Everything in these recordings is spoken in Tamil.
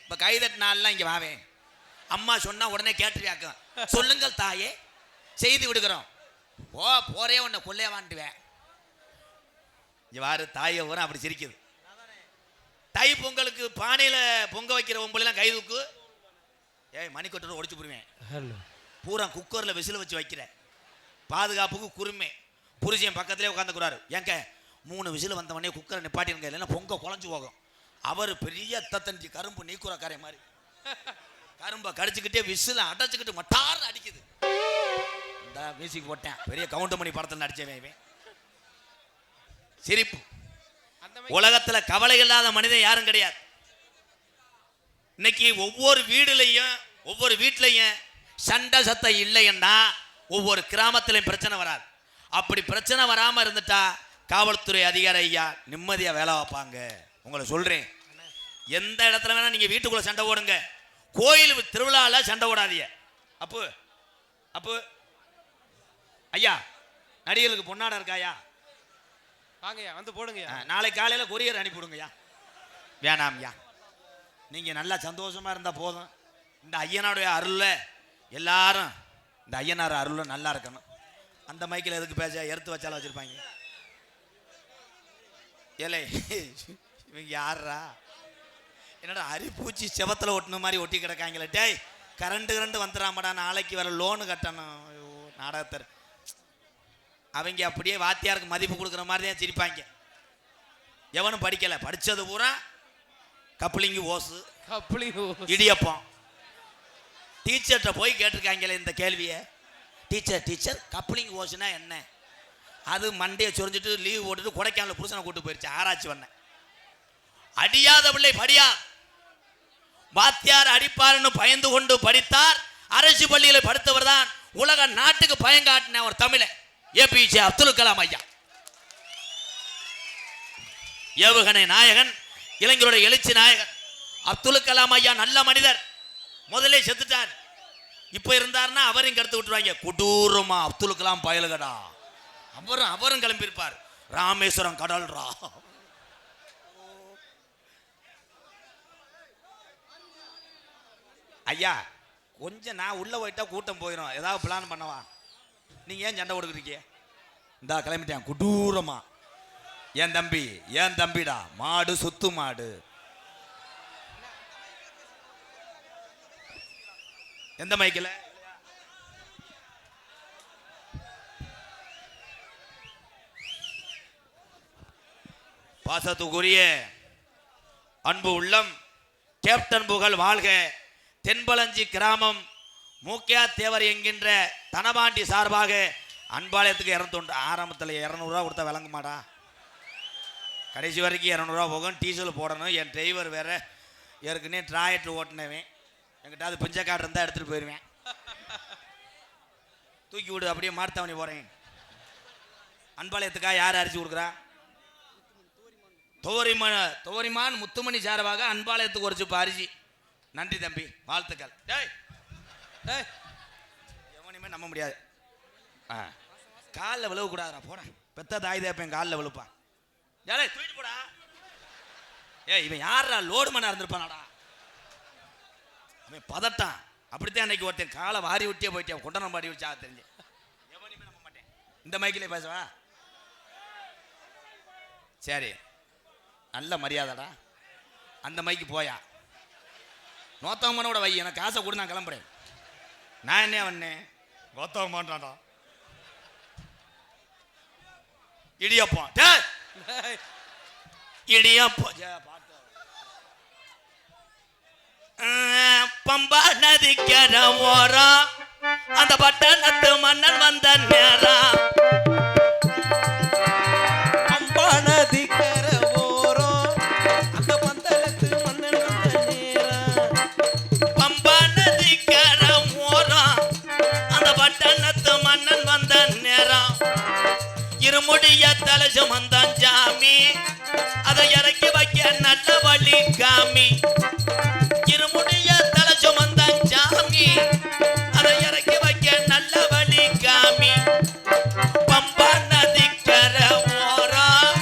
இப்ப கைதட்டினாலாம் இங்க வாவேன். அம்மா சொன்னா உடனே கேட்டுருவாக்கும். சொல்லுங்கள் தாயே, செய்து விடுகிறோம். போறே உன்னை கொள்ளைய வாண்டுவேன். இங்க வாரு, தாயை ஊரம் அப்படி சிரிக்குது. தை பொங்கலுக்கு பானையில பொங்க வைக்கிற ஒம்பலாம் கை தூக்கு. ஏய், மணிக்கொட்டரை ஒடிச்சு போடுவேன். பூரா குக்கர்ல விசில் வச்சு வைக்கிற பாதுகாப்புக்கு குறுமே. புருஷன் பக்கத்திலே உட்காந்துக்கிறாரு. ஏங்க 3 விசில் வந்தவனே குக்கரை நிப்பாட்டிருங்க, இல்லைன்னா பொங்க குழஞ்சு போகும். அவர் பெரிய தத்தஞ்சி கரும்பு நீக்குற காரை மாதிரி கரும்பை கடிச்சுக்கிட்டே விசில அடைச்சுக்கிட்டு மட்டார்னு அடிக்குது. இந்த மியூசிக் போட்டேன், பெரிய கவுண்டமணி படத்தில் நடிச்சவன். சிரிப்பு. உலகத்துல கவலை இல்லாத மனிதன் யாரும் கிடையாது. இன்னைக்கு ஒவ்வொரு வீட்லையும் சண்டை சத்தம் இல்லைன்னா ஒவ்வொரு கிராமத்திலையும் பிரச்சனை வராது. அப்படி பிரச்சனை வராம இருந்துட்டா காவல்துறை அதிகாரி ஐயா நிம்மதியா வேலை வைப்பாங்க. உங்களை சொல்றேன், எந்த இடத்துல வேணா நீங்க வீட்டுக்குள்ள சண்டை ஓடுங்க, கோயில் திருவிழால சண்டை ஓடாதீங்க. அப்போ ஐயா, நடிகர்களுக்கு பொன்னாடம் இருக்காயா? வாங்கய்யா, வந்து போடுங்க. நாளை காலையில கொரியர் அனுப்பிவிடுங்கய்யா. வேணாம்யா, நீங்க நல்லா சந்தோஷமா இருந்தா போதும். இந்த ஐயனாருடைய அருள்ல எல்லாரும், இந்த ஐயனார் அருள்ல நல்லா இருக்கணும். அந்த மைக்கில் எதுக்கு பேச எடுத்து வச்சாலும் வச்சிருப்பாங்க. ஏலே, இவங்க யாரா? என்னடா அரிப்பூச்சி செவத்தில் ஒட்டின மாதிரி ஒட்டி கிடக்காங்களே. டேய், கரண்ட் வந்துடாமடா, நாளைக்கு வர லோனு கட்டணும். நாடகத்தர் அவங்க அப்படியே வாத்தியாருக்கு மதிப்பு கொடுக்குற மாதிரி தான் சிரிப்பாங்க. எவனும் படிக்கல, படிச்சது பூரா கப்ளிங்கு ஓசு, இடியப்பம். டீச்சர்கிட்ட போய் கேட்டிருக்காங்களே இந்த கேள்வியை. டீச்சர் கப்ளிங் ஓசுனா என்ன? அது மண்டையை சொரிஞ்சிட்டு லீவ் போட்டுட்டு கொடைக்கானல் புருஷனை கூட்டு போயிடுச்சு ஆராய்ச்சி பண்ண. அடியாத பிள்ளை படியா, வாத்தியார் அடிப்பார்னு பயந்து கொண்டு படித்தார். அரசு பள்ளியில் படித்தவர் தான் உலக நாட்டுக்கு பயங்காட்டின ஒரு தமிழன் ஏபிஜே அப்துல் கலாம் ஐயா. ஏவுகணை நாயகன், இளைஞருடைய எழுச்சி நாயகன் அப்துல் கலாம் ஐயா. நல்ல மனிதர், முதலே செத்துட்டார். இப்ப இருந்தாருன்னா அவரையும் கருத்து விட்டுருவாங்க. கொடூரமா அப்துல் கலாம் பயலுகடா. அவரும் கிளம்பியிருப்பார். ராமேஸ்வரம் கடல்ரா. ஐயா, கொஞ்சம் நான் உள்ள போயிட்டா கூட்டம் போயிடும். ஏதாவது பிளான் பண்ணவா? நீங்க ஏன் சண்டை கொடுக்குறீங்க? இந்தா கிளம்பிட்டேன் கொடூரமா. ஏன் தம்பிடா, மாடு சொத்து மாடு. எந்த மைக்கில்? பாசத்துக்குரிய அன்பு உள்ளம், கேப்டன் புகழ் வாழ்க. தென்பலஞ்சி கிராமம் மூக்கியா தேவர் என்கின்ற தனபாண்டி சார்பாக அன்பாலயத்துக்கு 200 ஆரம்பத்தில் 200 ரூபா கொடுத்தா விளங்க மாட்டா. கடைசி வரைக்கும் 200 ரூபா போகும். டீசல் போடணும். என் டிரைவர் வேற ஏற்கனவே டிராயட் ஓட்டினவேன். என்கிட்ட அது பிஞ்சக்காட்டு இருந்தால் எடுத்துகிட்டு போயிடுவேன். தூக்கி விடு, அப்படியே மாட்டுத்தாவணி போகிறேன். அன்பாலயத்துக்காக யார் அரிசி கொடுக்குறா? தோரிமான் முத்துமணி சார்பாக அன்பாலயத்துக்கு ஒரு சிப்ப அரிசி. நன்றி தம்பி, வாழ்த்துக்கள். எவனையுமே நம்ப முடியாது. காலில் விழுவ கூடாதுடா, போறேன். பெத்த தாய் தேப்பேன் காலில் விழுப்பான். தூக்கிட்டு போடா. இவன் யாரா லோடு மண்ணா இருந்திருப்பானாடா. அவன் பதட்டான். அப்படித்தான் அன்னைக்கு ஒருத்தன் காலை வாரி விட்டே போயிட்டேன். கொண்டனம் பாடி வச்சா தெரிஞ்சு. எவனையுமே நம்ப மாட்டேன். இந்த மைக்கிலே பேசவா? சரி, நல்ல மரியாதைடா. அந்த மைக்கு போயா நோத்தவனோட வை, எனக்கு காசை கூட நான் கிளம்புறேன். நான் என்ன வந்தேன்? நோத்தவன்டாடா. இடியப்பம் பம்பா நதிக்கிற ஓரம் அந்த பட்டணத்து மன்னன் வந்த நேரம். பம்பா நதிக்கிற ஓரம் அந்த பட்டணத்து மன்னன் வந்த நேரம். பம்பா நதிக்கிற ஓரம் அந்த பட்டணத்து மன்னன் வந்த நேரம். இருமுடிய தலை சுமந்தான் சாமி, அதை இறக்கி வைக்க நல்ல வழி காமி. இருமுடிய தலை சுமந்தான் சாமி, அதை இறக்கி வைக்க நல்ல வழி காமி. பம்பா நதிக்கர ஓரம்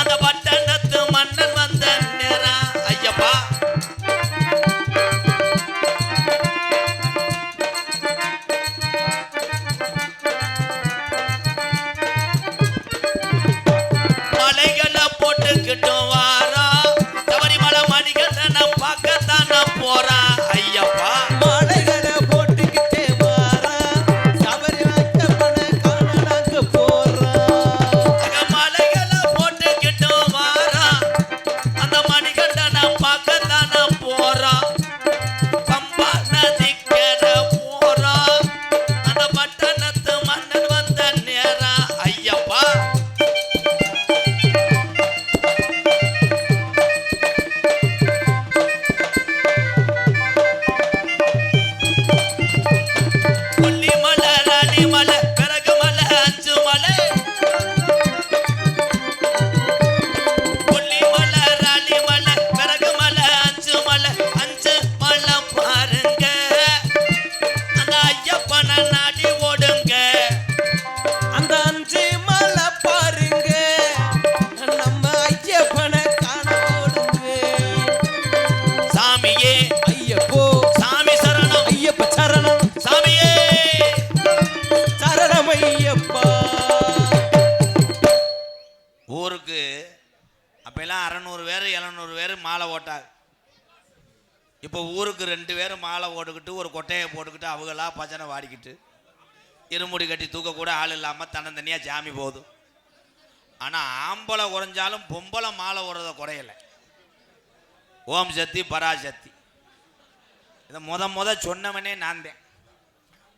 அந்த பட்டணத்து மன்னன் வந்த நேரம். ஐயப்பா அப்பெல்லாம் 600 பேர் 700 பேர் மாலை ஓட்டாங்க. இப்போ ஊருக்கு 2 பேர் மாலை ஓட்டுக்கிட்டு ஒரு கொட்டையை போட்டுக்கிட்டு அவங்களா பஜனை வாடிக்கிட்டு இருமுடி கட்டி தூக்க கூட ஆள் இல்லாமல் தன்னந்தனியாக ஜாமி போகுது. ஆனால் ஆம்பளை குறைஞ்சாலும் பொம்பளை மாலை ஓடுறத குறையலை. ஓம் சக்தி பராசக்தி இதை முத சொன்னவனே நான் தான்.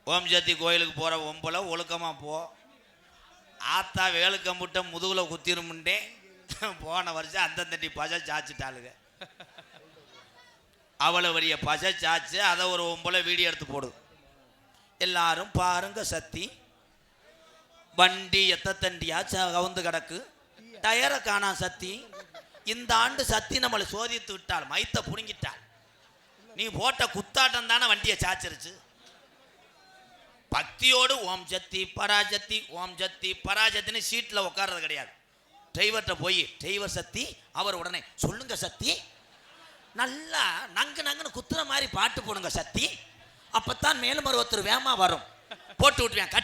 ஓம் சக்தி கோயிலுக்கு போகிற பொம்பளை ஒழுக்கமாக போ, ஆத்தா வேலுக்கம்புட்ட முதுகில் குத்திருமுண்டே. போன வருஷம் அந்தந்தட்டி பசை சாச்சிட்டாளுங்க. அவ்வளோ பெரிய பசை சாச்சு அதை ஒரு பொம்பளை வீடியோ எடுத்து போடுது. எல்லாரும் பாருங்க சக்தி வண்டி எத்தண்டியா கவுந்து கிடக்கு, டயரை காணா சக்தி. இந்த ஆண்டு சக்தி நம்மளை சோதித்து விட்டாள், மைத்த புடுங்கிட்டாள். நீ போட்ட குத்தாட்டம் தானே வண்டியை சாச்சிருச்சு. பக்தியோடு ஓம் சக்தி பராசக்தி ஓம் சக்தி பராசக்தின்னு சீட்டில் உட்கார்றது கிடையாது. டிரைவர்கிட்ட போய் டிரைவர் சக்தி, அவர் உடனே சொல்லுங்க சக்தி, நல்லா நங்குன்னு குத்துற மாதிரி பாட்டு போடுங்க சக்தி, அப்பத்தான் மேலும் ஒருத்தர் வேமா வரும். போட்டு விட்டுருவேன்.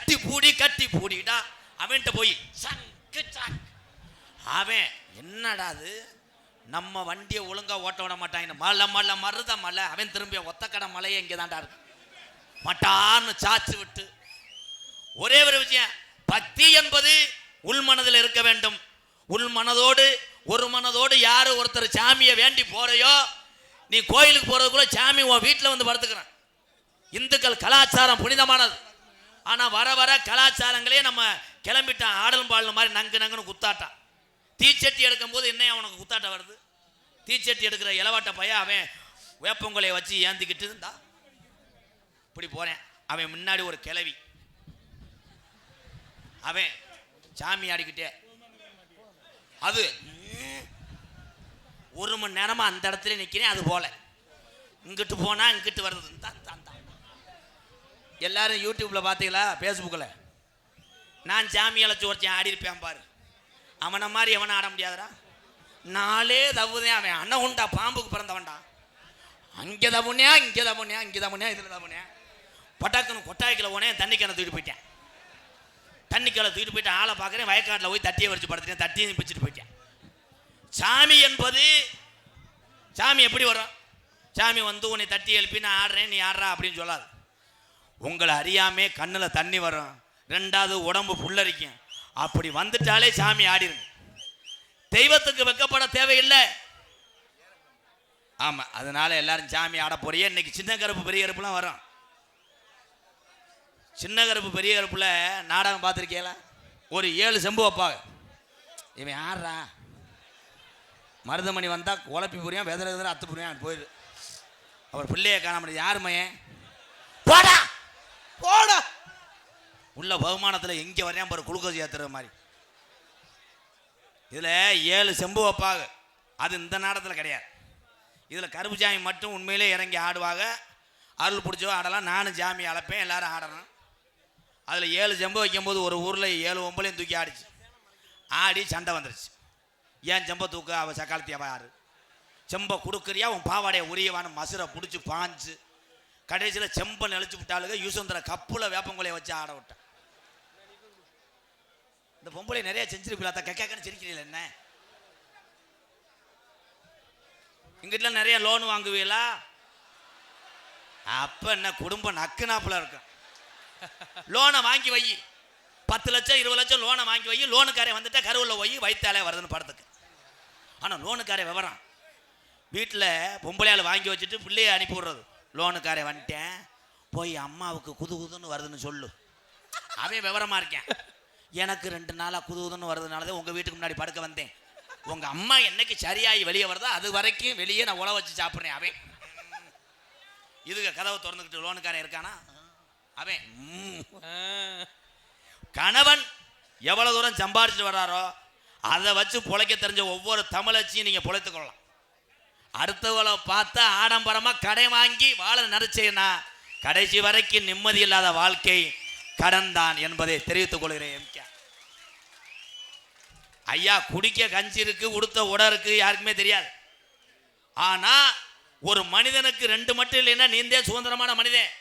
கட்டி பூடிடா. அவன்கிட்ட போய் அவன் என்னடா அது நம்ம வண்டியை ஒழுங்கா ஓட்ட விட மாட்டாங்க, மலை மருத மலை. அவன் திரும்பிய ஒத்தக்கடை மலையே இங்கே தான்டா இருக்கு. மட்டான்னு சாச்சு விட்டு ஒரே ஒரு விஷயம், பக்தி என்பது உள்மனதில் இருக்க வேண்டும். உள்மனதோடு ஒரு மனதோடு யாரு ஒருத்தர் சாமியை வேண்டி போறையோ, நீ கோயிலுக்கு போறதுக்குள்ள சாமி உன் வீட்டில் வந்து படுத்துக்கிறான். இந்துக்கள் கலாச்சாரம் புனிதமானது. ஆனா வர வர கலாச்சாரங்களே நம்ம கிளம்பிட்டான். ஆடலும் பாடலும் மாதிரி நங்குன்னு குத்தாட்டான். தீச்சட்டி எடுக்கும் போது என்ன அவனுக்கு குத்தாட்டம் வருது? தீச்சட்டி எடுக்கிற இளவாட்ட பையன் அவன் வேப்பங்குலையை வச்சு ஏந்திக்கிட்டு இருந்தா இப்படி போறேன். அவன் முன்னாடி ஒரு கிளவி, அவன் சாமி ஆடிக்கிட்டே அது 1 மணி நேரமா அந்த இடத்துல நிற்கிறேன். அது போல இங்கிட்டு போனா இங்கிட்டு வருது. எல்லாரும் யூடியூப்ல பார்த்தீங்களா, ஃபேஸ்புக்கில் நான் சாமி அழைச்சி ஒருத்தன் ஆடி இருப்பேன் பாரு. அவனை மாதிரி எவனை ஆட முடியாதுடா. நாளே தவுதேன். அவன் அண்ணன் உண்டா, பாம்புக்கு பிறந்தவன்டா. அங்கே தவுனியா இங்கே தவுனியா இங்கே தவுனியா இதில் தவுனியா. பட்டாக்குன்னு கொட்டாய்க்கில் போனேன். தண்ணிக்கணை தூக்கிட்டு போயிட்டேன். தண்ணிக்கலை தூக்கிட்டு போயிட்டு ஆளை பார்க்குறேன். வயக்காட்டில் போய் தட்டியை வரிச்சு படுத்துட்டேன். தட்டியை பிச்சுட்டு போயிட்டேன். சாமி என்பது சாமி எப்படி வரும்? சாமி வந்து உன்னை தட்டி எழுப்பி நான் ஆடுறேன் நீ ஆடுறா அப்படின்னு சொல்லாது. உங்களை அறியாமே கண்ணில் தண்ணி வரும். 2வது உடம்பு புல்லரிக்கும். அப்படி வந்துட்டாலே சாமி ஆடிருங்க. தெய்வத்துக்கு வெக்கப்பட தேவையில்லை. ஆமா, அதனால எல்லாரும் சாமி ஆட போறியே. இன்னைக்கு சின்ன கருப்பு பெரிய கருப்புலாம் வரும். சின்ன கருப்பு பெரிய கருப்புல நாடகம் பார்த்துருக்கீங்களா? ஒரு 7 செம்பு வைப்பாங்க. இவன் ஆடுறா மருதமணி வந்தா குழப்பி புரியான், வெதற அத்து புரியான் போயிடு. அவர் பிள்ளைய காண முடியாது. யார் மையன் போடா போடா உள்ள பகுமானத்தில் எங்கே வரையான் பாரு, குளுக்கோஸ் ஏற்றுற மாதிரி. இதில் 7 செம்பு வைப்பாங்க. அது இந்த நாடகத்தில் கிடையாது. இதில் கருப்பு சாமி மட்டும் உண்மையிலே இறங்கி ஆடுவாங்க. அருள் பிடிச்சோ ஆடலாம். நானும் சாமி அழைப்பேன், எல்லாரும் ஆடணும். அதில் 7 செம்பு வைக்கும்போது ஒரு ஊரில் 7 ஒம்பளையும் தூக்கி ஆடிச்சு. ஆடி சண்டை வந்துருச்சு. ஏன் செம்பை தூக்க, அவள் சக்காலத்தியாவா யாரு செம்பை கொடுக்குறியா, உன் பாவாடையை உரியவான மசுரை பிடிச்சி பாஞ்சு கடைசியில் செம்பை நெளிச்சு விட்டாளுங்க. யூசுந்தர கப்புல வேப்பங்குலையை வச்சு ஆட விட்டேன். இந்த பொம்பளை நிறைய செஞ்சிருப்பீங்களா? கேட்கன்னு சிரிக்கிறீங்களா? என்ன இங்கிட்ட நிறைய லோன் வாங்குவீங்களா? அப்ப என்ன குடும்பம் நக்குனாப்புல இருக்கும். லோனை வாங்கி வை, 10 லட்சம் 20 லட்சம் லோனை வாங்கி வை. லோனுக்காரே வந்துட்டா கருவில் போய் வயிற்றாலே வருதுன்னு படத்துக்கு. ஆனால் லோனுக்காரே விவரம் வீட்டில் பொம்பளையால் வாங்கி வச்சுட்டு பிள்ளையை அனுப்பி விடுறது. லோனுக்காரே வந்துட்டேன், போய் அம்மாவுக்கு குதுன்னு வருதுன்னு சொல்லு. அவன் விவரமா இருக்கேன். எனக்கு 2 நாளாக குதுன்னு வருதுனாலதான் உங்கள் வீட்டுக்கு முன்னாடி படுக்க வந்தேன். உங்கள் அம்மா என்னைக்கு சரியாகி வெளியே வருதோ அது வரைக்கும் வெளியே நான் உழ வச்சு சாப்பிட்றேன். அவன் இதுக்கு கதவை திறந்துக்கிட்டு லோனுக்காரன் இருக்கானா? அவன் கணவன் எவ்வளவு தூரம் சம்பாதிச்சுட்டு வர்றாரோ அதை வச்சு பொழைக்க தெரிஞ்ச ஒவ்வொரு தமிழச்சியும் நீங்க பொழைத்துக் கொள்ளலாம். அடுத்தவளை பார்த்து ஆடம்பரமா கடை வாங்கி வாழ நினைச்சேன்னா கடைசி வரைக்கும் நிம்மதி இல்லாத வாழ்க்கை கடன் தான் என்பதை தெரிவித்துக் கொள்கிறேன். ஐயா, குடிக்க கஞ்சி இருக்கு, உடுத்த உடை இருக்கு, யாருக்குமே தெரியாது. ஆனா ஒரு மனிதனுக்கு 2 மட்டும் இல்லைன்னா நீந்தே சுதந்திரமான மனிதன்.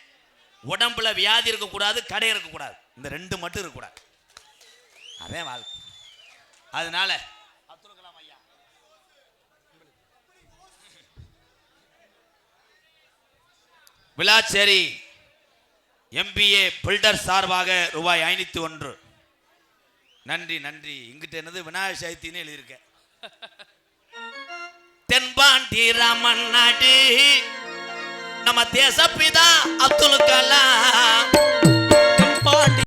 உடம்புல வியாதி இருக்கக்கூடாது, கடை இருக்கக்கூடாது. இந்த 2 மட்டும் இருக்கக்கூடாது. அதே வாழ்க்கை. அதனால விளாச்சேரி MBA பில்டர் சார்பாக ரூபாய் 501. நன்றி நன்றி. இங்கிட்ட என்னது விநாயகர் சதுர்த்தின்னு எழுதியிருக்க. தென்பாண்டி ராமன் நாடு நம்ம தேசப்பிதா அப்துல் கலாம்